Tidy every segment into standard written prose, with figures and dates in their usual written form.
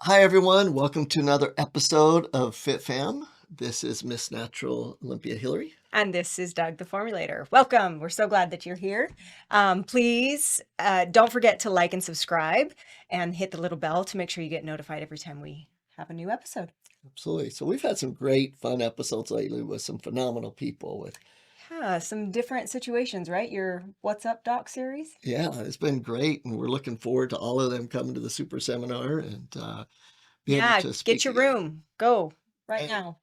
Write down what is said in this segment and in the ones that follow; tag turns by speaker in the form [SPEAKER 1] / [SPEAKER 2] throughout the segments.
[SPEAKER 1] Hi, everyone. Welcome to another episode of FitFam. This is Miss Natural Olympia Hilary.
[SPEAKER 2] And this is Doug, the Formulator. Welcome. We're so glad that you're here. Please don't forget to like and subscribe and hit the little bell to make sure you get notified every time we have a new episode.
[SPEAKER 1] Absolutely. So we've had some great fun episodes lately with some phenomenal people with,
[SPEAKER 2] Yeah, some different situations, right? Your What's Up Doc series.
[SPEAKER 1] yeah, it's been great. And we're looking forward to all of them coming to the super seminar and be able
[SPEAKER 2] Yeah,
[SPEAKER 1] to
[SPEAKER 2] get
[SPEAKER 1] speak
[SPEAKER 2] your
[SPEAKER 1] together.
[SPEAKER 2] room. Go right now.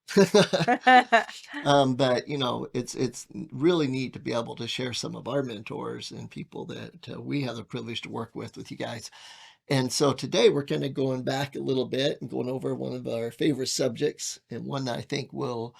[SPEAKER 1] But it's really neat to be able to share some of our mentors and people that we have the privilege to work with you guys. And so today we're kind of going back a little bit and going over one of our favorite subjects, and one that I think will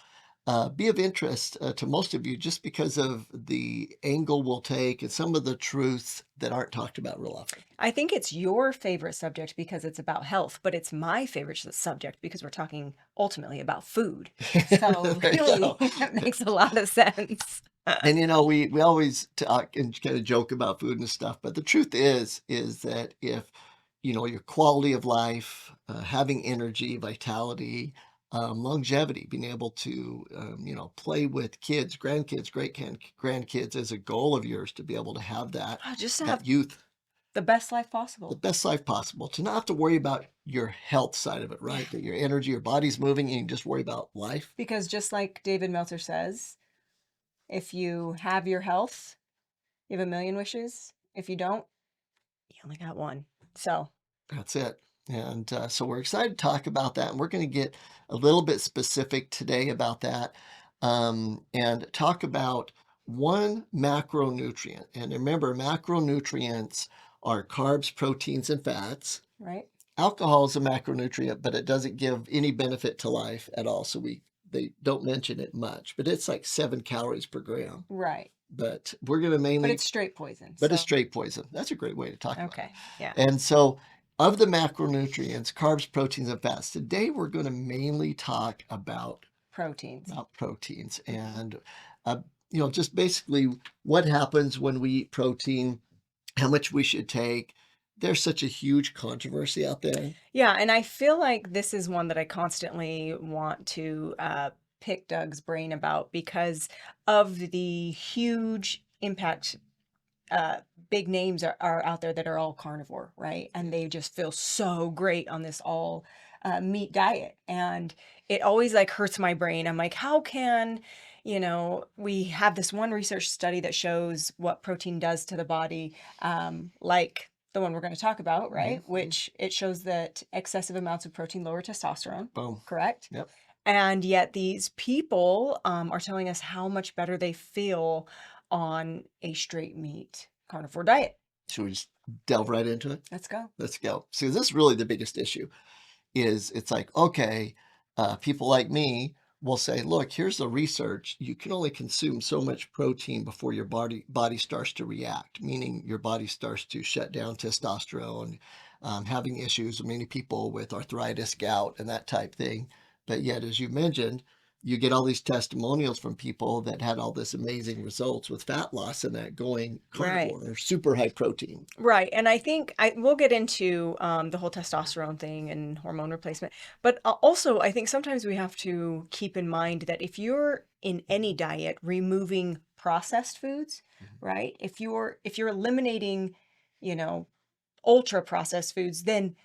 [SPEAKER 1] be of interest to most of you just because of the angle we'll take and some of the truths that aren't talked about real often.
[SPEAKER 2] I think it's your favorite subject because it's about health, but it's my favorite subject because we're talking ultimately about food. So
[SPEAKER 1] There you
[SPEAKER 2] really,
[SPEAKER 1] go.
[SPEAKER 2] it makes a lot of sense.
[SPEAKER 1] And we always talk and kind of joke about food and stuff, but the truth is that if your quality of life, having energy, vitality, longevity, being able to play with kids, grandkids, grandkids is a goal of yours to be able to have that
[SPEAKER 2] Just to have
[SPEAKER 1] that youth,
[SPEAKER 2] the best life
[SPEAKER 1] the
[SPEAKER 2] possible.
[SPEAKER 1] best life possible, to not have to worry about your health side of it, right? That your energy, your body's moving, and you just worry about life.
[SPEAKER 2] Because just like David Meltzer says, if you have your health, you have a million wishes. If you don't, you only got one. So,
[SPEAKER 1] That's it. And so we're excited to talk about that. And we're going to get a little bit specific today about that and talk about one macronutrient. And remember, macronutrients are carbs, proteins, and fats.
[SPEAKER 2] right?
[SPEAKER 1] Alcohol is a macronutrient, but it doesn't give any benefit to life at all. So they don't mention it much, but it's like 7 calories per gram.
[SPEAKER 2] Right.
[SPEAKER 1] But we're going to
[SPEAKER 2] But
[SPEAKER 1] mainly,
[SPEAKER 2] it's straight poison.
[SPEAKER 1] but it's
[SPEAKER 2] So,
[SPEAKER 1] straight poison. That's a great way to talk about it.
[SPEAKER 2] okay. Yeah.
[SPEAKER 1] And so, of the macronutrients, carbs, proteins, and fats, today we're going to mainly talk
[SPEAKER 2] Proteins.
[SPEAKER 1] about proteins and, uh, just basically what happens when we eat protein, how much we should take. There's such a huge controversy out there.
[SPEAKER 2] Yeah. And I feel like this is one that I constantly want to pick Doug's brain about because of the huge impact uh, big names are out there that are all carnivore, right? And they just feel so great on this all meat diet. And it always like hurts my brain. I'm like, how can, we have this one research study that shows what protein does to the body, like the one we're going to talk about, right?
[SPEAKER 1] Mm-hmm.
[SPEAKER 2] Which it shows that excessive amounts of protein lower testosterone,
[SPEAKER 1] Boom.
[SPEAKER 2] correct?
[SPEAKER 1] Yep.
[SPEAKER 2] And yet these people are telling us how much better they feel on a straight meat carnivore diet.
[SPEAKER 1] Should we just delve right into it?
[SPEAKER 2] Let's go.
[SPEAKER 1] Let's go. See, this is really the biggest issue. Is it's like, okay, people like me will say, look, here's the research. You can only consume so much protein before your body starts to react, meaning your body starts to shut down testosterone, having issues with many people with arthritis, gout, and that type thing. But yet, as you mentioned, you get all these testimonials from people that had all this amazing results with fat loss and that going
[SPEAKER 2] Right.
[SPEAKER 1] carnivore or super high protein.
[SPEAKER 2] Right. And I think we'll get into the whole testosterone thing and hormone replacement. But also, I think sometimes we have to keep in mind that if you're in any diet removing processed foods, right? If you're eliminating, you know, ultra processed foods, then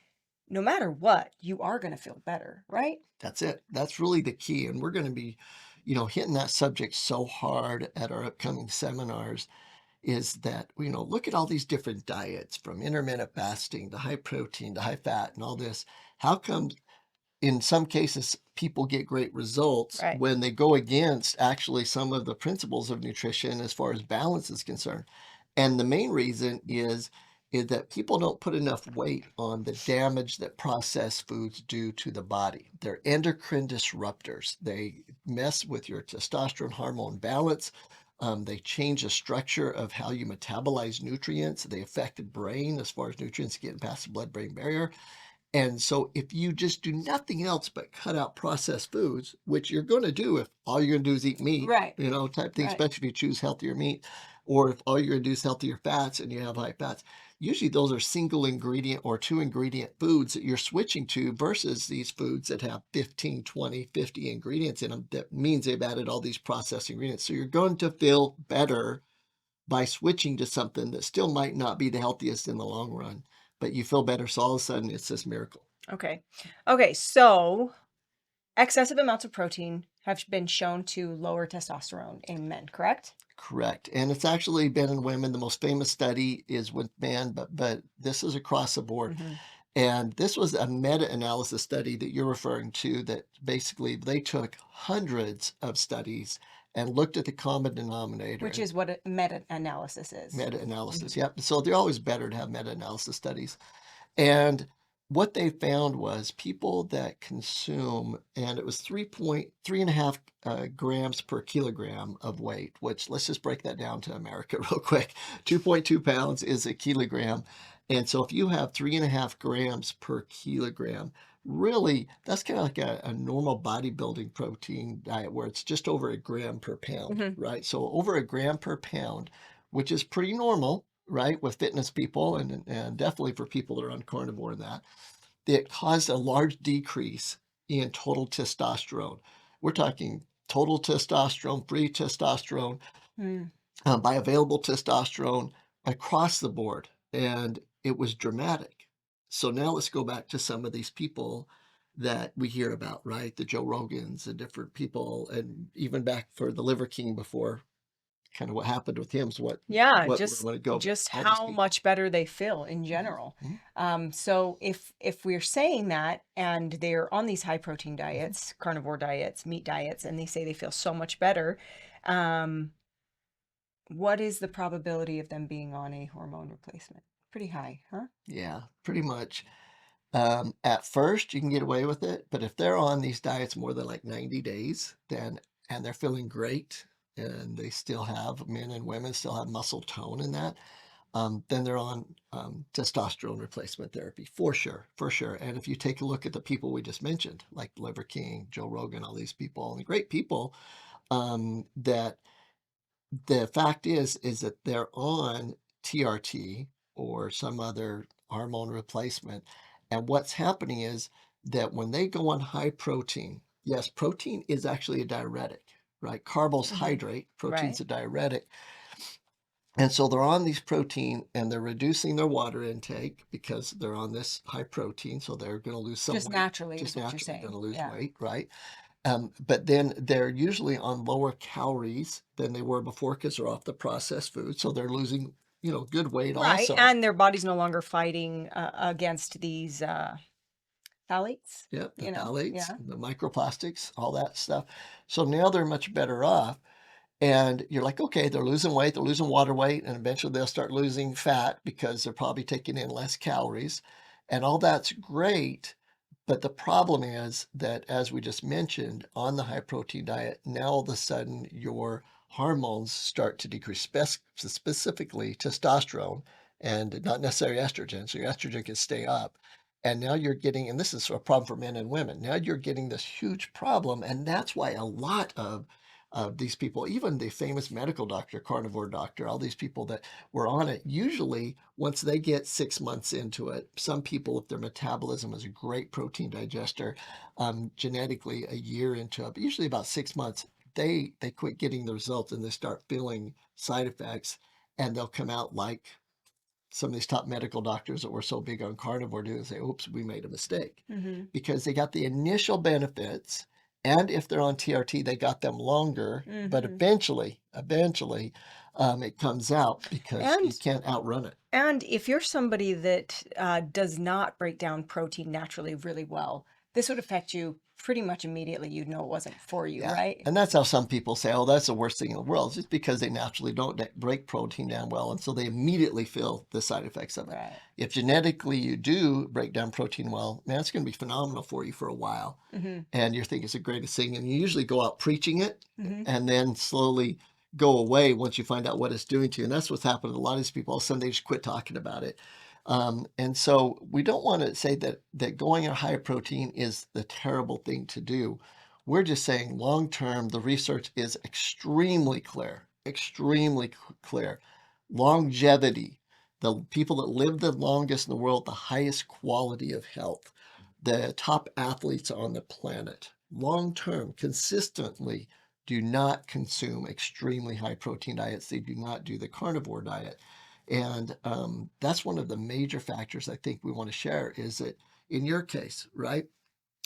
[SPEAKER 2] no matter what, you are going to feel better, right?
[SPEAKER 1] That's it. That's really the key. And we're going to be, hitting that subject so hard at our upcoming seminars is that, look at all these different diets from intermittent fasting to high protein to high fat and all this. How come in some cases people get great results
[SPEAKER 2] Right.
[SPEAKER 1] when they go against actually some of the principles of nutrition as far as balance is concerned? And the main reason is that people don't put enough weight on the damage that processed foods do to the body. They're endocrine disruptors. They mess with your testosterone hormone balance. They change the structure of how you metabolize nutrients. They affect the brain as far as nutrients getting past the blood-brain barrier. And so if you just do nothing else but cut out processed foods, which you're going to do if all you're going to do is eat meat,
[SPEAKER 2] Right.
[SPEAKER 1] type thing,
[SPEAKER 2] Right.
[SPEAKER 1] especially if you choose healthier meat, or if all you're gonna do is healthier fats and you have high fats, usually those are single ingredient or two ingredient foods that you're switching to versus these foods that have 15, 20, 50 ingredients in them. That means they've added all these processed ingredients. So you're going to feel better by switching to something that still might not be the healthiest in the long run, but you feel better. So all of a sudden it's this miracle.
[SPEAKER 2] Okay. Okay. So excessive amounts of protein have been shown to lower testosterone in men, correct?
[SPEAKER 1] Correct. And it's actually been in women. The most famous study is with men, but this is across the board.
[SPEAKER 2] Mm-hmm.
[SPEAKER 1] And this was a meta-analysis study that you're referring to, that basically they took hundreds of studies and looked at the common denominator.
[SPEAKER 2] Which is what a meta-analysis is.
[SPEAKER 1] Meta-analysis, yep. So they're always better to have meta-analysis studies. And what they found was people that consume, and it was 3.5 grams per kilogram of weight, which let's just break that down to America real quick. 2.2 pounds is a kilogram. And so if you have 3.5 grams per kilogram, really that's kind of like a normal bodybuilding protein diet where it's just over a gram per pound,
[SPEAKER 2] Mm-hmm.
[SPEAKER 1] right? So over a gram per pound, which is pretty normal, right, with fitness people and definitely for people that are on carnivore and that, it caused a large decrease in total testosterone. We're talking total testosterone, free testosterone,
[SPEAKER 2] Mm.
[SPEAKER 1] bioavailable testosterone across the board. And it was dramatic. So now let's go back to some of these people that we hear about, right? The Joe Rogans and different people, and even back for the Liver King before, kind of what happened with him is what
[SPEAKER 2] Yeah,
[SPEAKER 1] we're
[SPEAKER 2] just
[SPEAKER 1] going to go.
[SPEAKER 2] just
[SPEAKER 1] All these
[SPEAKER 2] how
[SPEAKER 1] people.
[SPEAKER 2] much better they feel in general.
[SPEAKER 1] Mhm.
[SPEAKER 2] So if we're saying that and they're on these high protein diets, carnivore diets, meat diets, and they say they feel so much better, um, what is the probability of them being on a hormone replacement? Pretty high, huh?
[SPEAKER 1] Yeah, pretty much. At first, you can get away with it, but if they're on these diets more than like 90 days, then and they're feeling great, and they still have, men and women still have muscle tone in that, then they're on testosterone replacement therapy for sure, for sure. And if you take a look at the people we just mentioned, like Liver King, Joe Rogan, all these people, and the great people, that the fact is that they're on TRT or some other hormone replacement. And what's happening is that when they go on high protein, yes, protein is actually a diuretic, right? Carbs
[SPEAKER 2] Hmm.
[SPEAKER 1] hydrate, protein's
[SPEAKER 2] Right.
[SPEAKER 1] a diuretic. And so they're on these protein and they're reducing their water intake because they're on this high protein. So they're going to lose some
[SPEAKER 2] Just
[SPEAKER 1] weight,
[SPEAKER 2] naturally is
[SPEAKER 1] just
[SPEAKER 2] what you're
[SPEAKER 1] naturally going
[SPEAKER 2] saying.
[SPEAKER 1] to lose
[SPEAKER 2] Yeah.
[SPEAKER 1] weight, right? But then they're usually on lower calories than they were before because they're off the processed food. So they're losing, good weight
[SPEAKER 2] Right.
[SPEAKER 1] also.
[SPEAKER 2] And their body's no longer fighting against these phthalates,
[SPEAKER 1] Yep, the
[SPEAKER 2] Yeah.
[SPEAKER 1] phthalates, the microplastics, all that stuff. So now they're much better off. And you're like, okay, they're losing weight, they're losing water weight, and eventually they'll start losing fat because they're probably taking in less calories. And all that's great. But the problem is that, as we just mentioned, on the high protein diet, now all of a sudden your hormones start to decrease, specifically testosterone and not necessarily estrogen. So your estrogen can stay up. And now you're getting, and this is a problem for men and women, now you're getting this huge problem. And that's why a lot of these people, even the famous medical doctor, carnivore doctor, all these people that were on it, usually once they get 6 months into it, some people, if their metabolism is a great protein digester, genetically a year into it, but usually about 6 months, they quit getting the results and they start feeling side effects, and they'll come out like some of these top medical doctors that were so big on carnivore do and say, oops, we made a mistake,
[SPEAKER 2] Hmm.
[SPEAKER 1] because they got the initial benefits. And if they're on TRT, they got them longer, but
[SPEAKER 2] Hmm.
[SPEAKER 1] eventually, it comes out because you
[SPEAKER 2] And
[SPEAKER 1] can't outrun it.
[SPEAKER 2] and if you're somebody that does not break down protein naturally really well, this would affect you pretty much immediately. You'd know it wasn't for you,
[SPEAKER 1] Yeah.
[SPEAKER 2] right?
[SPEAKER 1] And that's how some people say, oh, that's the worst thing in the world. It's just because they naturally don't break protein down well. And so they immediately feel the side effects of it.
[SPEAKER 2] Right.
[SPEAKER 1] If genetically you do break down protein well, man, it's going to be phenomenal for you for a while.
[SPEAKER 2] Hmm.
[SPEAKER 1] And you think it's the greatest thing. And you usually go out preaching it
[SPEAKER 2] Hmm.
[SPEAKER 1] and then slowly go away once you find out what it's doing to you. And that's what's happened to a lot of these people. All of a sudden, they just quit talking about it. And so we don't want to say that going on high protein is the terrible thing to do. We're just saying long term, the research is extremely clear extremely clear. Longevity, the people that live the longest in the world, the highest quality of health, the top athletes on the planet, long term, consistently do not consume extremely high protein diets. They do not do the carnivore diet. And that's one of the major factors I think we want to share is that in your case, right?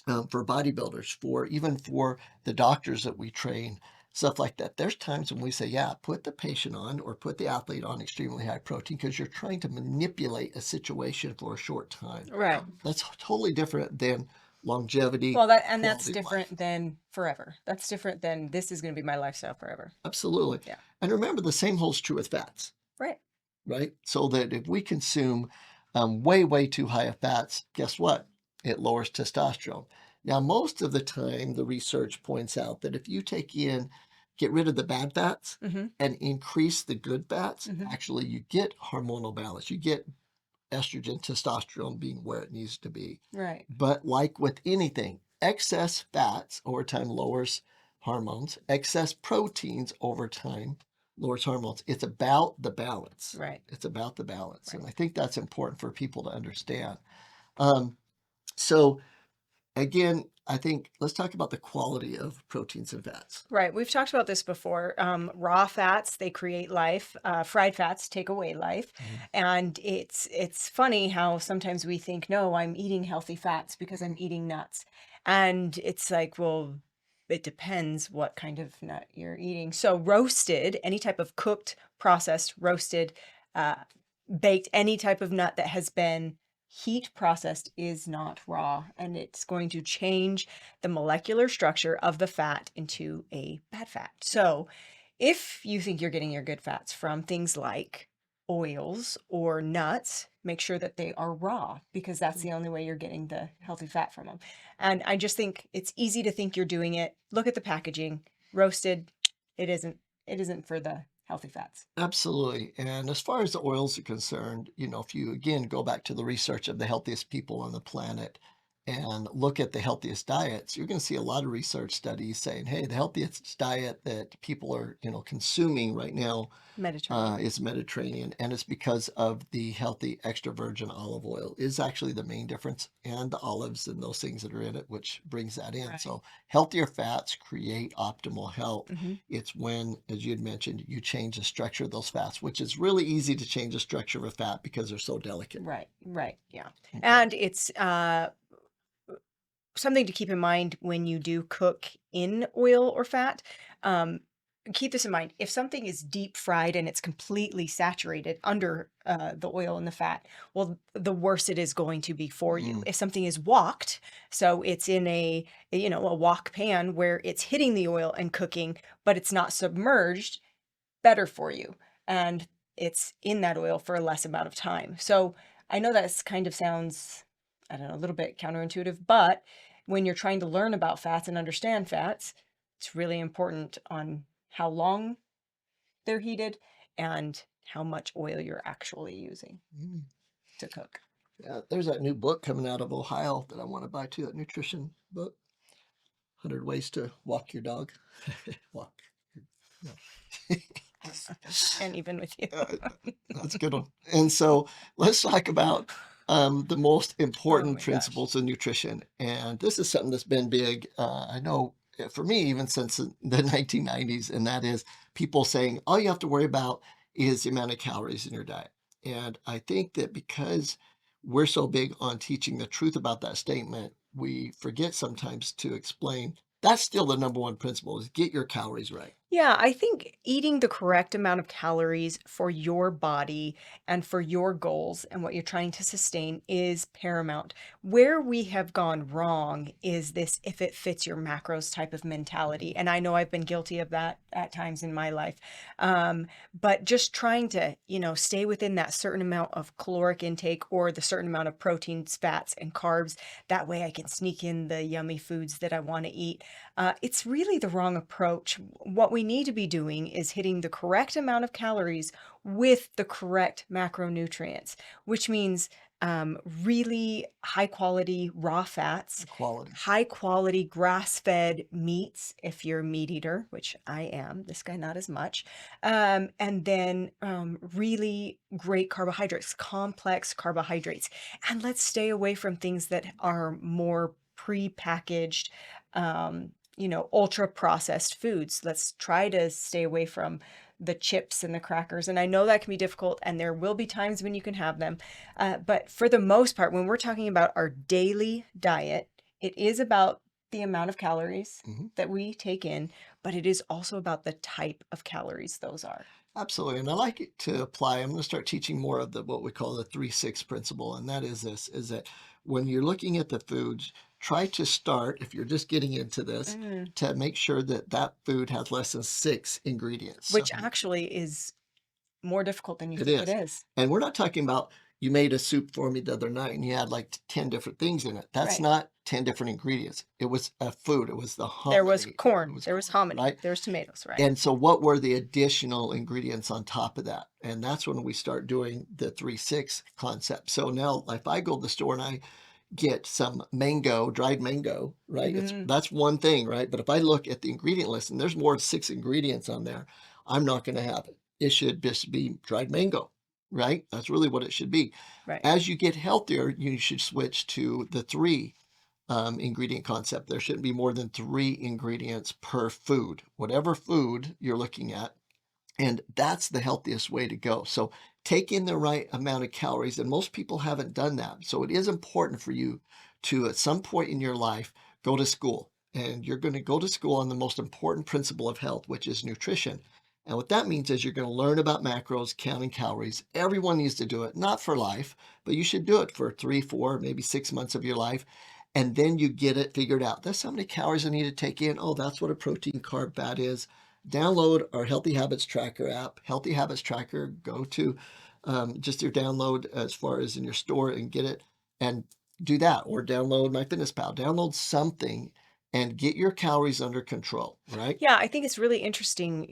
[SPEAKER 1] For bodybuilders, for even for the doctors that we train, stuff like that. There's times when we say, yeah, put the patient on or put the athlete on extremely high protein because you're trying to manipulate a situation for a short time.
[SPEAKER 2] Right.
[SPEAKER 1] That's totally different than longevity,
[SPEAKER 2] Well, that's
[SPEAKER 1] quality of life.
[SPEAKER 2] different than forever. That's different than this is going to be my lifestyle forever.
[SPEAKER 1] Absolutely.
[SPEAKER 2] Yeah.
[SPEAKER 1] And remember, the same holds true with fats,
[SPEAKER 2] Right.
[SPEAKER 1] right? So that if we consume way, way too high of fats, guess what? It lowers testosterone. Now, most of the time, the research points out that if you get rid of the bad fats
[SPEAKER 2] Mm-hmm.
[SPEAKER 1] and increase the good fats,
[SPEAKER 2] Mhm.
[SPEAKER 1] actually you get hormonal balance. You get estrogen, testosterone being where it needs to be.
[SPEAKER 2] Right.
[SPEAKER 1] But like with anything, excess fats over time lowers hormones, excess proteins over time lowers hormones. It's about the balance.
[SPEAKER 2] Right.
[SPEAKER 1] It's about the balance.
[SPEAKER 2] Right.
[SPEAKER 1] And I think that's important for people to understand. So again, I think let's talk about the quality of proteins and fats.
[SPEAKER 2] Right. We've talked about this before. Raw fats, they create life. Fried fats take away life. And it's funny how sometimes we think, no, I'm eating healthy fats because I'm eating nuts. And it's like, well, it depends what kind of nut you're eating. So roasted, any type of cooked, processed, roasted, baked, any type of nut that has been heat processed is not raw, and it's going to change the molecular structure of the fat into a bad fat. So if you think you're getting your good fats from things like oils or nuts, make sure that they are raw because that's the only way you're getting the healthy fat from them. And I just think it's easy to think you're doing it. Look at the packaging. Roasted, it isn't for the healthy fats.
[SPEAKER 1] Absolutely. And as far as the oils are concerned, if you again go back to the research of the healthiest people on the planet and look at the healthiest diets, you're going to see a lot of research studies saying, hey, the healthiest diet that people are, consuming right now
[SPEAKER 2] Mediterranean.
[SPEAKER 1] is Mediterranean. And it's because of the healthy extra virgin olive oil is actually the main difference, and the olives and those things that are in it, which brings that in.
[SPEAKER 2] Right.
[SPEAKER 1] So healthier fats create optimal health.
[SPEAKER 2] Mm-hmm.
[SPEAKER 1] It's when, as you had mentioned, you change the structure of those fats, which is really easy to change the structure of a fat because they're so delicate.
[SPEAKER 2] Right, yeah.
[SPEAKER 1] Okay.
[SPEAKER 2] And it's something to keep in mind when you do cook in oil or fat. Keep this in mind. If something is deep fried and it's completely saturated under the oil and the fat, well, the worse it is going to be for you. If something is woked, so it's in a wok pan where it's hitting the oil and cooking, but it's not submerged, better for you. And it's in that oil for a less amount of time. So I know that kind of sounds, I don't know, a little bit counterintuitive, but when you're trying to learn about fats and understand fats, it's really important on how long they're heated and how much oil you're actually using to cook.
[SPEAKER 1] Yeah, there's that new book coming out of Ohio that I want to buy too, that nutrition book, 100 Ways to Walk Your Dog. Walk.
[SPEAKER 2] And even with you.
[SPEAKER 1] That's a good one. And so let's talk about the most important principles of nutrition. And this is something that's been big, I know for me, even since the 1990s, and that is people saying all you have to worry about is the amount of calories in your diet. And I think that because we're so big on teaching the truth about that statement, we forget sometimes to explain that's still the number one principle is get your calories right.
[SPEAKER 2] Yeah, I think eating the correct amount of calories for your body and for your goals and what you're trying to sustain is paramount. Where we have gone wrong is this if it fits your macros type of mentality. And I know I've been guilty of that at times in my life. But just trying to, stay within that certain amount of caloric intake or the certain amount of proteins, fats, and carbs. That way I can sneak in the yummy foods that I want to eat. It's really the wrong approach. What we need to be doing is hitting the correct amount of calories with the correct macronutrients, which means really high quality raw fats,
[SPEAKER 1] Quality.
[SPEAKER 2] high quality grass fed meats, if you're a meat eater, which I am, this guy not as much. And then really great carbohydrates, complex carbohydrates. And let's stay away from things that are more pre-packaged, ultra processed foods. Let's try to stay away from the chips and the crackers. And I know that can be difficult, and there will be times when you can have them. But for the most part, when we're talking about our daily diet, it is about the amount of calories
[SPEAKER 1] Mhm.
[SPEAKER 2] that we take in, but it is also about the type of calories those are.
[SPEAKER 1] Absolutely. And I like it to apply. I'm going to start teaching more of the what we call the 3-6 principle. And that is this is that when you're looking at the foods, try to start, if you're just getting into this,
[SPEAKER 2] Mm.
[SPEAKER 1] to make sure that that food has less than 6 ingredients. So
[SPEAKER 2] Which actually is more difficult than you
[SPEAKER 1] it
[SPEAKER 2] think it
[SPEAKER 1] is.
[SPEAKER 2] is.
[SPEAKER 1] And we're not talking about you made a soup for me the other night and you had like 10 different things in it. That's
[SPEAKER 2] Right.
[SPEAKER 1] not 10 different ingredients. It was a food. It was the
[SPEAKER 2] There was
[SPEAKER 1] hominy. It
[SPEAKER 2] corn,
[SPEAKER 1] was
[SPEAKER 2] there was
[SPEAKER 1] corn,
[SPEAKER 2] hominy,
[SPEAKER 1] right?
[SPEAKER 2] there was tomatoes, right?
[SPEAKER 1] And so what were the additional ingredients on top of that? And that's when we start doing the 3-6 concept. So now if I go to the store and I get some mango, dried mango, right?
[SPEAKER 2] Mhm.
[SPEAKER 1] That's one thing, right? But if I look at the ingredient list and there's more than 6 ingredients on there, I'm not going to have it. It should just be dried mango, right? That's really what it should be.
[SPEAKER 2] Right.
[SPEAKER 1] As you get healthier, you should switch to the 3 ingredient concept. There shouldn't be more than 3 ingredients per food, whatever food you're looking at. And that's the healthiest way to go. So take in the right amount of calories. And most people haven't done that. So it is important for you to, at some point in your life, go to school. And you're going to go to school on the most important principle of health, which is nutrition. And what that means is you're going to learn about macros, counting calories. Everyone needs to do it, not for life, but you should do it for 3, 4, maybe 6 months of your life. And then you get it figured out. That's how many calories I need to take in. Oh, that's what a protein, carb, fat is. Download our Healthy Habits Tracker app. Healthy Habits Tracker, go to just your download as far as in your store and get it and do that. Or download MyFitnessPal. Download something and get your calories under control, right?
[SPEAKER 2] Yeah, I think it's really interesting,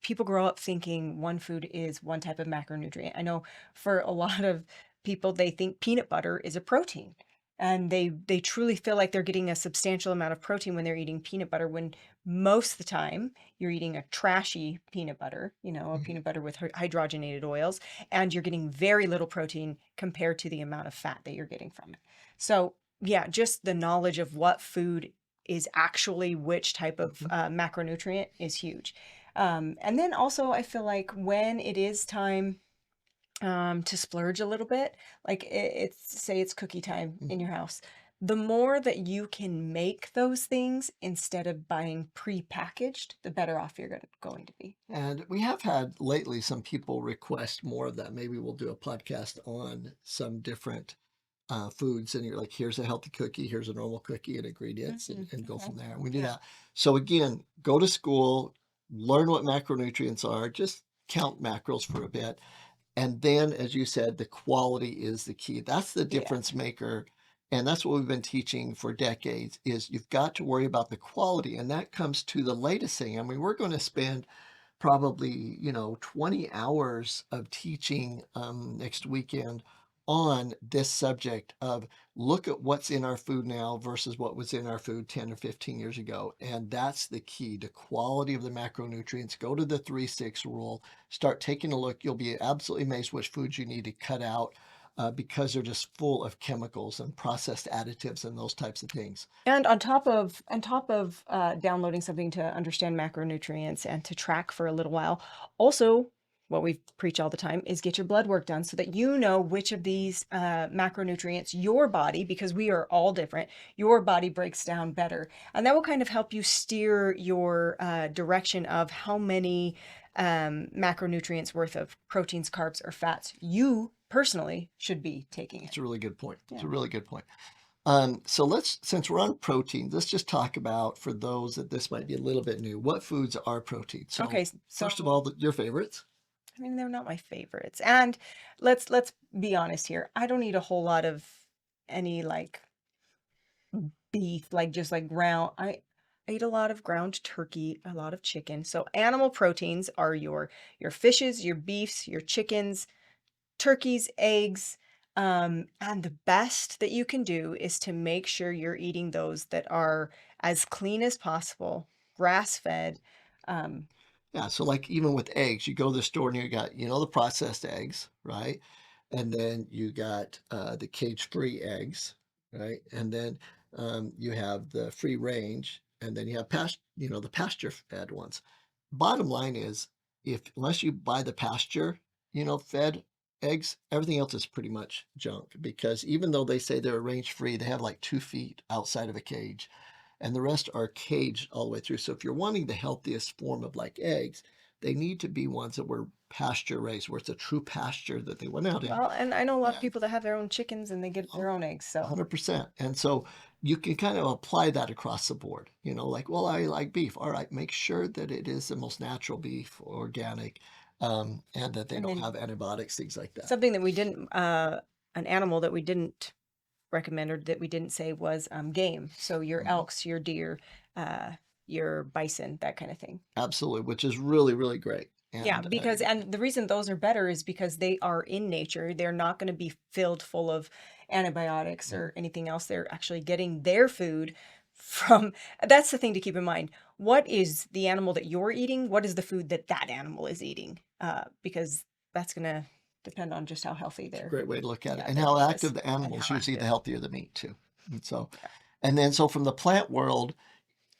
[SPEAKER 2] people grow up thinking one food is one type of macronutrient. I know for a lot of people, they think peanut butter is a protein. And they truly feel like they're getting a substantial amount of protein when they're eating peanut butter, when most of the time you're eating a trashy peanut butter, a
[SPEAKER 1] Mhm.
[SPEAKER 2] peanut butter with hydrogenated oils, and you're getting very little protein compared to the amount of fat that you're getting from it. So, yeah, just the knowledge of what food is actually which type of
[SPEAKER 1] Mhm.
[SPEAKER 2] macronutrient is huge. And then also, I feel like when it is time to splurge a little bit, like it's say it's cookie time in
[SPEAKER 1] Mhm.
[SPEAKER 2] your house, the more that you can make those things instead of buying pre-packaged, the better off you're going to be.
[SPEAKER 1] And we have had lately some people request more of that. Maybe we'll do a podcast on some different foods, and you're like, here's a healthy cookie, here's a normal cookie and ingredients, and go
[SPEAKER 2] Okay.
[SPEAKER 1] from there. We do
[SPEAKER 2] Yeah.
[SPEAKER 1] that. So again, go to school, learn what macronutrients are, just count macros for a bit. And then, as you said, the quality is the key. That's the
[SPEAKER 2] Yeah.
[SPEAKER 1] difference maker. And that's what we've been teaching for decades is you've got to worry about the quality. And that comes to the latest thing. I mean, we're going to spend probably 20 hours of teaching next weekend on this subject of look at what's in our food now versus what was in our food 10 or 15 years ago. And that's the key, the quality of the macronutrients. Go to the 3-6 rule, start taking a look. You'll be absolutely amazed which foods you need to cut out because they're just full of chemicals and processed additives and those types of things.
[SPEAKER 2] And on top of downloading something to understand macronutrients and to track for a little while, also what we preach all the time is get your blood work done so that you know which of these macronutrients your body, because we are all different, your body breaks down better, and that will kind of help you steer your direction of how many macronutrients worth of proteins, carbs, or fats you personally should be taking
[SPEAKER 1] It's
[SPEAKER 2] in.
[SPEAKER 1] a really good point. It's
[SPEAKER 2] Yeah.
[SPEAKER 1] a really good point. So since we're on protein, let's just talk about for those that this might be a little bit new, what foods are protein? So
[SPEAKER 2] Okay,
[SPEAKER 1] first of
[SPEAKER 2] so
[SPEAKER 1] all, your favorites.
[SPEAKER 2] I mean, they're not my favorites. And let's be honest here. I don't eat a whole lot of any like beef, like just like ground. I eat a lot of ground turkey, a lot of chicken. So animal proteins are your fishes, your beefs, your chickens, turkeys, eggs, and the best that you can do is to make sure you're eating those that are as clean as possible, grass-fed. Um,
[SPEAKER 1] Yeah, so like even with eggs, you go to the store and you got, the processed eggs, right? And then you got the cage-free eggs, right? And then you have the free range, and then you have the pasture-fed ones. Bottom line is, if unless you buy the pasture, fed eggs, everything else is pretty much junk because even though they say they're range-free, they have like 2 feet outside of a cage and the rest are caged all the way through. So if you're wanting the healthiest form of like eggs, they need to be ones that were pasture raised, where it's a true pasture that they went out in.
[SPEAKER 2] well, and I know a lot of
[SPEAKER 1] And
[SPEAKER 2] people that have their own chickens and they get their own eggs, so
[SPEAKER 1] 100%. And so you can kind of apply that across the board, like, well, I like beef. All right, make sure that it is the most natural beef, organic, and that they
[SPEAKER 2] and
[SPEAKER 1] don't
[SPEAKER 2] then
[SPEAKER 1] have antibiotics, things like that.
[SPEAKER 2] something that we didn't an animal that we didn't recommend or that we didn't say was game. So your
[SPEAKER 1] Mhm.
[SPEAKER 2] elks, your deer, uh, your bison, that kind of thing.
[SPEAKER 1] Absolutely, which is really, really great.
[SPEAKER 2] Yeah,
[SPEAKER 1] And
[SPEAKER 2] because and the reason those are better is because they are in nature. They're not going to be filled full of antibiotics or anything else. They're actually getting their food from that's the thing to keep in mind. What is the animal that you're eating? What is the food that that animal is eating? Because that's going to depend on just how healthy
[SPEAKER 1] it's a
[SPEAKER 2] their
[SPEAKER 1] great way to look at it.
[SPEAKER 2] yeah,
[SPEAKER 1] And
[SPEAKER 2] their
[SPEAKER 1] how
[SPEAKER 2] meat
[SPEAKER 1] active
[SPEAKER 2] is
[SPEAKER 1] the
[SPEAKER 2] and
[SPEAKER 1] animal is,
[SPEAKER 2] how
[SPEAKER 1] usually the
[SPEAKER 2] active.
[SPEAKER 1] healthier the meat too. And so,
[SPEAKER 2] Yeah.
[SPEAKER 1] from the plant world,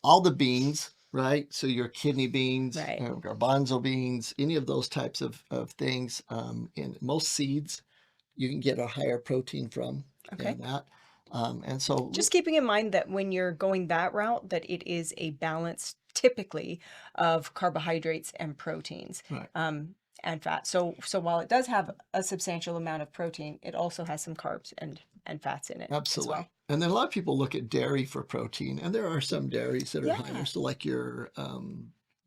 [SPEAKER 1] all the beans, right? So your kidney beans,
[SPEAKER 2] Right.
[SPEAKER 1] garbanzo beans, any of those types of things, in most seeds, you can get a higher protein from
[SPEAKER 2] Okay.
[SPEAKER 1] in that. And so,
[SPEAKER 2] Just keeping in mind that when you're going that route, that it is a balance typically of carbohydrates and proteins,
[SPEAKER 1] right,
[SPEAKER 2] and fat. So while it does have a substantial amount of protein, it also has some carbs and fats in it as
[SPEAKER 1] absolutely.
[SPEAKER 2] well.
[SPEAKER 1] And then a lot of people look at dairy for protein, and there are some dairies that are higher.
[SPEAKER 2] Yeah.
[SPEAKER 1] So like your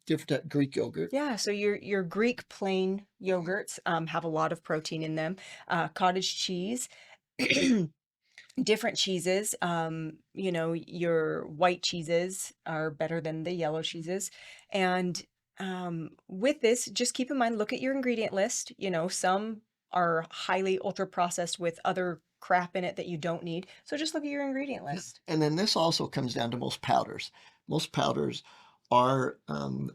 [SPEAKER 1] different Greek yogurt.
[SPEAKER 2] Yeah, so your Greek plain yogurts have a lot of protein in them. Cottage cheese, different cheeses. Your white cheeses are better than the yellow cheeses. And with this, just keep in mind, look at your ingredient list. Some are highly ultra processed with other crap in it that you don't need. So just look at your ingredient
[SPEAKER 1] Yeah.
[SPEAKER 2] list.
[SPEAKER 1] And then this also comes down to most powders. Most powders are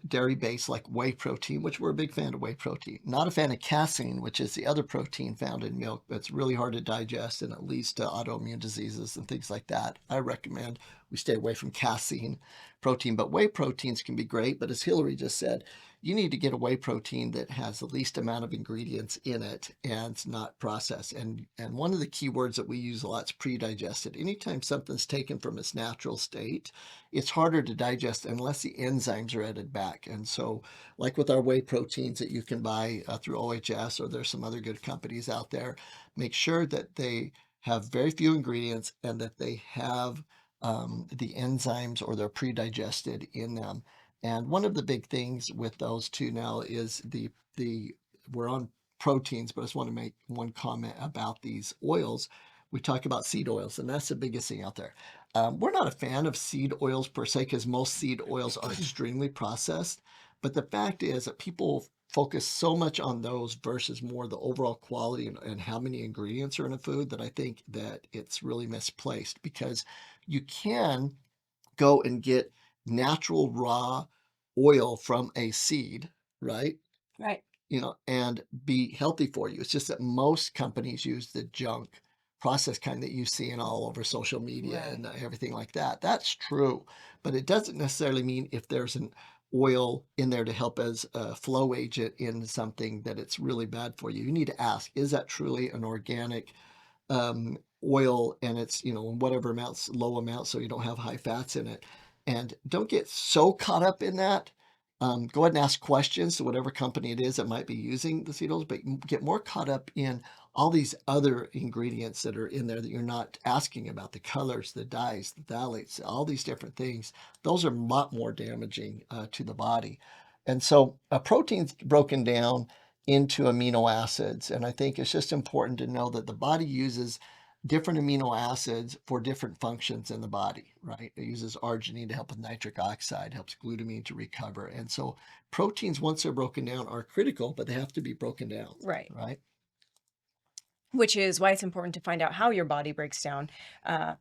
[SPEAKER 1] dairy based, like whey protein, which we're a big fan of whey protein. Not a fan of casein, which is the other protein found in milk that's really hard to digest and it leads to autoimmune diseases and things like that. I recommend we stay away from casein protein, but whey proteins can be great. But as Hilary just said, you need to get a whey protein that has the least amount of ingredients in it and it's not processed. And one of the key words that we use a lot is pre-digested. Anytime something's taken from its natural state, it's harder to digest unless the enzymes are added back. And so, like with our whey proteins that you can buy through OHS, or there's some other good companies out there, make sure that they have very few ingredients and that they have the enzymes or they're pre-digested in them. And one of the big things with those two now is the we're on proteins, but I just want to make one comment about these oils. We talk about seed oils, and that's the biggest thing out there. We're not a fan of seed oils per se because most seed oils are extremely processed. But the fact is that people focus so much on those versus more the overall quality and how many ingredients are in a food that I think that it's really misplaced because you can go and get natural raw oil from a seed, right?
[SPEAKER 2] Right.
[SPEAKER 1] And be healthy for you. It's just that most companies use the junk process kind that you see in all over social media
[SPEAKER 2] Right.
[SPEAKER 1] and everything like that. That's true, but it doesn't necessarily mean if there's an oil in there to help as a flow agent in something that it's really bad for you. You need to ask, is that truly an organic oil and it's, whatever amounts, low amounts, so you don't have high fats in it. And don't get so caught up in that. Go ahead and ask questions to whatever company it is that might be using the seed oils, but get more caught up in all these other ingredients that are in there that you're not asking about, the colors, the dyes, the phthalates, all these different things. Those are a lot more damaging to the body. And so a protein's broken down into amino acids. And I think it's just important to know that the body uses different amino acids for different functions in the body, right? It uses arginine to help with nitric oxide, helps glutamine to recover. And so proteins, once they're broken down, are critical, but they have to be broken down,
[SPEAKER 2] Right.
[SPEAKER 1] right?
[SPEAKER 2] which is why it's important to find out how your body breaks down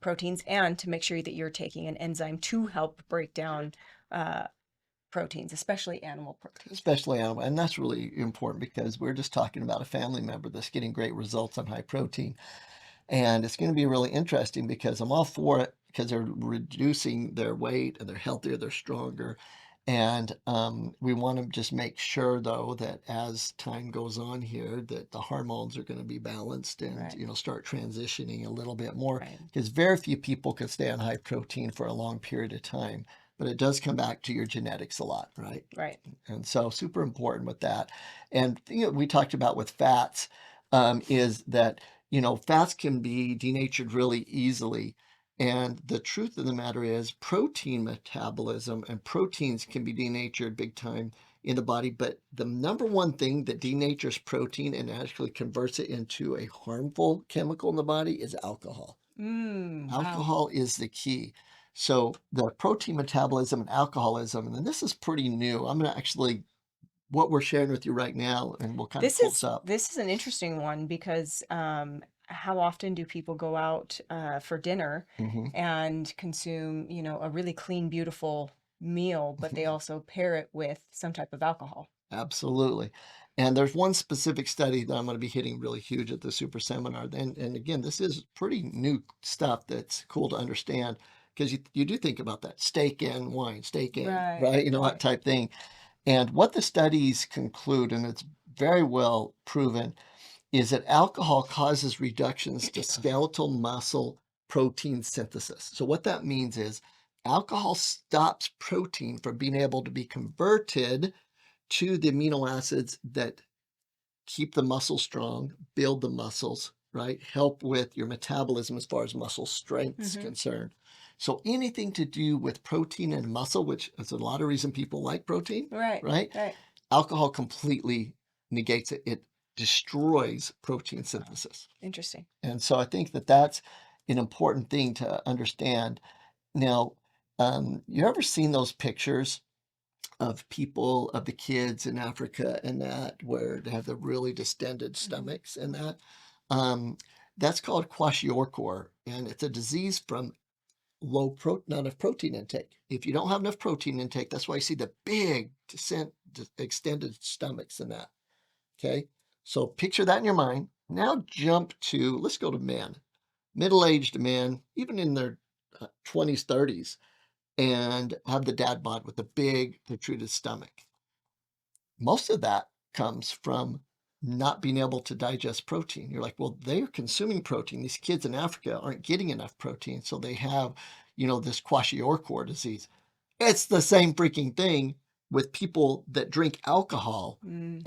[SPEAKER 2] proteins, and to make sure that you're taking an enzyme to help break down proteins, especially animal proteins.
[SPEAKER 1] Especially animal. And that's really important because we're just talking about a family member that's getting great results on high protein. And it's going to be really interesting because I'm all for it because they're reducing their weight and they're healthier, they're stronger. And we want to just make sure, though, that as time goes on here, that the hormones are going to be balanced and,
[SPEAKER 2] Right.
[SPEAKER 1] you know, start transitioning a little bit more.
[SPEAKER 2] Right.
[SPEAKER 1] Because very few people can stay on high protein for a long period of time. But it does come back to your genetics a lot, right?
[SPEAKER 2] Right.
[SPEAKER 1] And so super important with that. And you know, we talked about with fats is that, you know, fats can be denatured really easily. And the truth of the matter is protein metabolism and proteins can be denatured big time in the body. But the number one thing that denatures protein and actually converts it into a harmful chemical in the body is alcohol.
[SPEAKER 2] Wow.
[SPEAKER 1] Alcohol is the key. So the protein metabolism and alcoholism, and this is pretty new. I'm going to actually, what we're sharing with you right now, and we'll kind of pull this up.
[SPEAKER 2] This is an interesting one because how often do people go out for dinner and consume, you know, a really clean, beautiful meal, but they also pair it with some type of alcohol?
[SPEAKER 1] Absolutely. And there's one specific study that I'm going to be hitting really huge at the super seminar. And again, this is pretty new stuff that's cool to understand because you do think about that steak and wine, steak and, right? You know, that type thing. And what the studies conclude, and it's very well proven, is that alcohol causes reductions to skeletal muscle protein synthesis. So what that means is alcohol stops protein from being able to be converted to the amino acids that keep the muscle strong, build the muscles, right? Help with your metabolism as far as muscle strength is concerned. So anything to do with protein and muscle, which is a lot of reason people like protein, right? Alcohol completely negates it. It destroys protein synthesis.
[SPEAKER 2] Interesting.
[SPEAKER 1] And so I think that that's an important thing to understand. Now, you ever seen those pictures of people, of the kids in Africa and that, where they have the really distended stomachs and that? That's called kwashiorkor, and it's a disease from not enough protein intake. If you don't have enough protein intake, that's why you see the big extended stomachs and that. Okay, so picture that in your mind. Now jump to, let's go to men, middle-aged men, even in their 20s, 30s, and have the dad bod with the big protruded stomach. Most of that comes from not being able to digest protein. You're like, well, they're consuming protein. These kids in Africa aren't getting enough protein, so they have, you know, this kwashiorkor disease. It's the same freaking thing with people that drink alcohol and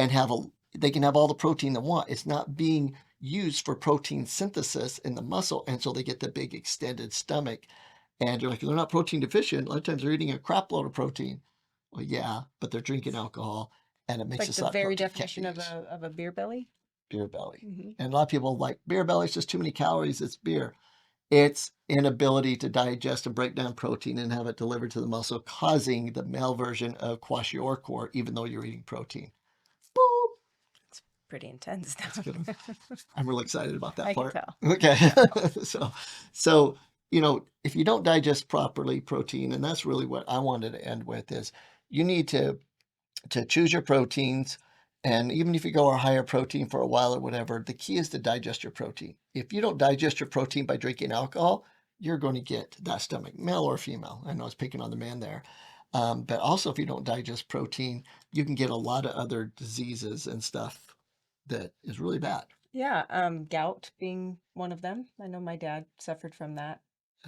[SPEAKER 1] they can have all the protein they want. It's not being used for protein synthesis in the muscle, and so they get the big extended stomach. And you're like, they're not protein deficient. A lot of times they're eating a crap load of protein. Well, yeah, but they're drinking alcohol, and it makes
[SPEAKER 2] Like
[SPEAKER 1] us
[SPEAKER 2] the
[SPEAKER 1] not
[SPEAKER 2] very
[SPEAKER 1] protein
[SPEAKER 2] definition of a beer belly?
[SPEAKER 1] beer belly. And a lot of people like beer belly. It's just too many calories. It's beer. It's inability to digest and break down protein and have it delivered to the muscle, causing the male version of kwashiorkor, even though you're eating protein. Boom.
[SPEAKER 2] It's pretty intense.
[SPEAKER 1] That's good. I'm really excited about that
[SPEAKER 2] I can
[SPEAKER 1] part.
[SPEAKER 2] tell.
[SPEAKER 1] Okay. So, you know, if you don't digest properly protein, and that's really what I wanted to end with, is you need to choose your proteins. And even if you go a higher protein for a while or whatever, the key is to digest your protein. If you don't digest your protein by drinking alcohol, you're going to get that stomach, male or female. I know I was picking on the man there. But also, if you don't digest protein, you can get a lot of other diseases and stuff that is really bad.
[SPEAKER 2] Yeah, gout being one of them. I know my dad suffered from that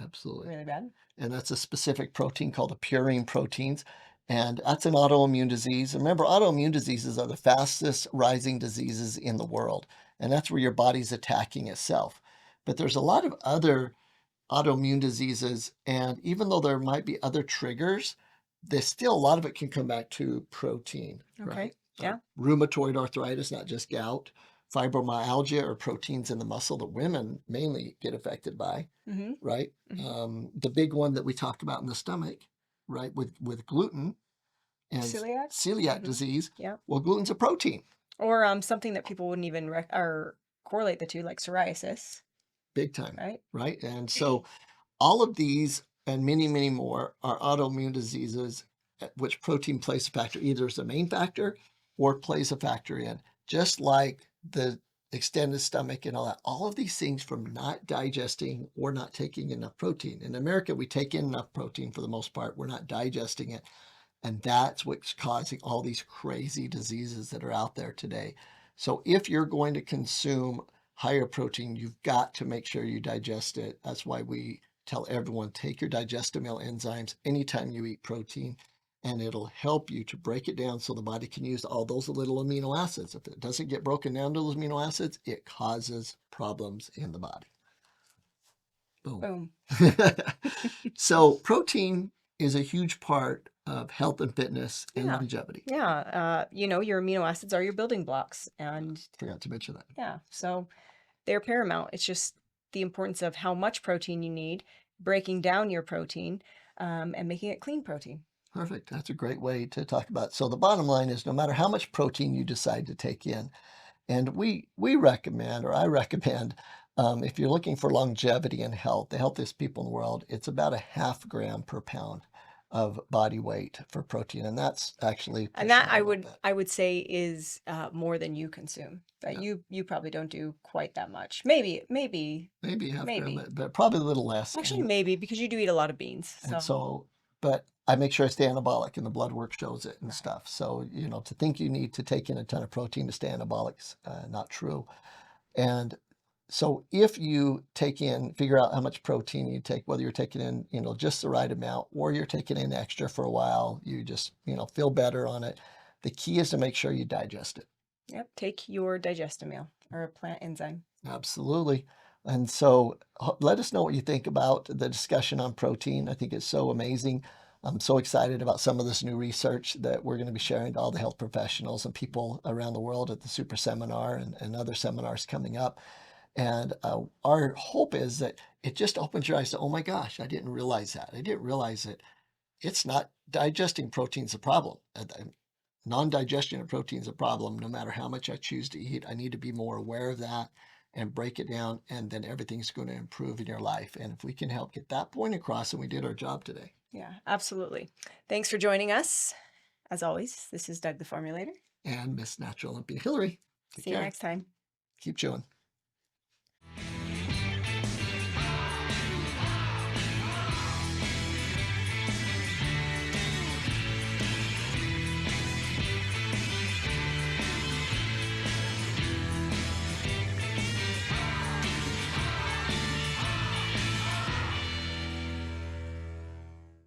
[SPEAKER 1] Absolutely.
[SPEAKER 2] really bad.
[SPEAKER 1] And that's a specific protein called the purine proteins. And that's an autoimmune disease. Remember, autoimmune diseases are the fastest rising diseases in the world. And that's where your body's attacking itself. But there's a lot of other autoimmune diseases. And even though there might be other triggers, there's still a lot of it can come back to protein, right?
[SPEAKER 2] Yeah.
[SPEAKER 1] Rheumatoid arthritis, not just gout. Fibromyalgia, or proteins in the muscle that women mainly get affected by, right? The big one that we talk about in the stomach, right, with gluten and celiac disease.
[SPEAKER 2] Yeah.
[SPEAKER 1] Well, gluten's a protein.
[SPEAKER 2] Or something that people wouldn't even correlate the two, like psoriasis,
[SPEAKER 1] Big time,
[SPEAKER 2] right?
[SPEAKER 1] right? And so all of these and many, many more are autoimmune diseases which protein plays a factor, either as a main factor or plays a factor in, just like the extended stomach and all that. All of these things from not digesting or not taking enough protein. In America, we take in enough protein for the most part. We're not digesting it. And that's what's causing all these crazy diseases that are out there today. So if you're going to consume higher protein, you've got to make sure you digest it. That's why we tell everyone, take your digestible enzymes anytime you eat protein, and it'll help you to break it down so the body can use all those little amino acids. If it doesn't get broken down to those amino acids, it causes problems in the body. Boom.
[SPEAKER 2] Boom.
[SPEAKER 1] So protein is a huge part of health and fitness and
[SPEAKER 2] Yeah.
[SPEAKER 1] longevity.
[SPEAKER 2] Yeah. Your amino acids are your building blocks. And
[SPEAKER 1] Forgot to mention that.
[SPEAKER 2] yeah, so they're paramount. It's just the importance of how much protein you need, breaking down your protein, and making it clean protein.
[SPEAKER 1] Perfect. That's a great way to talk about it. So the bottom line is no matter how much protein you decide to take in, and we recommend, or I recommend, if you're looking for longevity and health, the healthiest people in the world, it's about a 0.5 gram per pound of body weight for protein, and that's actually
[SPEAKER 2] And
[SPEAKER 1] pushing
[SPEAKER 2] that
[SPEAKER 1] it a little bit.
[SPEAKER 2] I would say is more than you consume. But
[SPEAKER 1] Yeah.
[SPEAKER 2] you probably don't do quite that much. Maybe.
[SPEAKER 1] Maybe a 0.5
[SPEAKER 2] Maybe.
[SPEAKER 1] gram, but probably a little less.
[SPEAKER 2] Actually,
[SPEAKER 1] And
[SPEAKER 2] maybe because you do eat a lot of beans.
[SPEAKER 1] And
[SPEAKER 2] So
[SPEAKER 1] so, but I make sure I stay anabolic, and the blood work shows it and
[SPEAKER 2] Right.
[SPEAKER 1] stuff. So, to think you need to take in a ton of protein to stay anabolic is not true. And so if you figure out how much protein you take, whether you're taking in, just the right amount or you're taking in extra for a while, you just, feel better on it. The key is to make sure you digest it.
[SPEAKER 2] Yep, take your digestamil or a plant enzyme.
[SPEAKER 1] Absolutely. And so let us know what you think about the discussion on protein. I think it's so amazing. I'm so excited about some of this new research that we're going to be sharing to all the health professionals and people around the world at the Super Seminar and other seminars coming up. And our hope is that it just opens your eyes to, oh my gosh, I didn't realize that. I didn't realize that it's not digesting protein's a problem. Non-digestion of protein is a problem no matter how much I choose to eat. I need to be more aware of that and break it down, and then everything's going to improve in your life. And if we can help get that point across, then we did our job today.
[SPEAKER 2] Yeah, absolutely. Thanks for joining us. As always, this is Doug the Formulator.
[SPEAKER 1] And Miss Natural Olympia Hilary. Take
[SPEAKER 2] See you
[SPEAKER 1] care.
[SPEAKER 2] next time.
[SPEAKER 1] Keep chewing.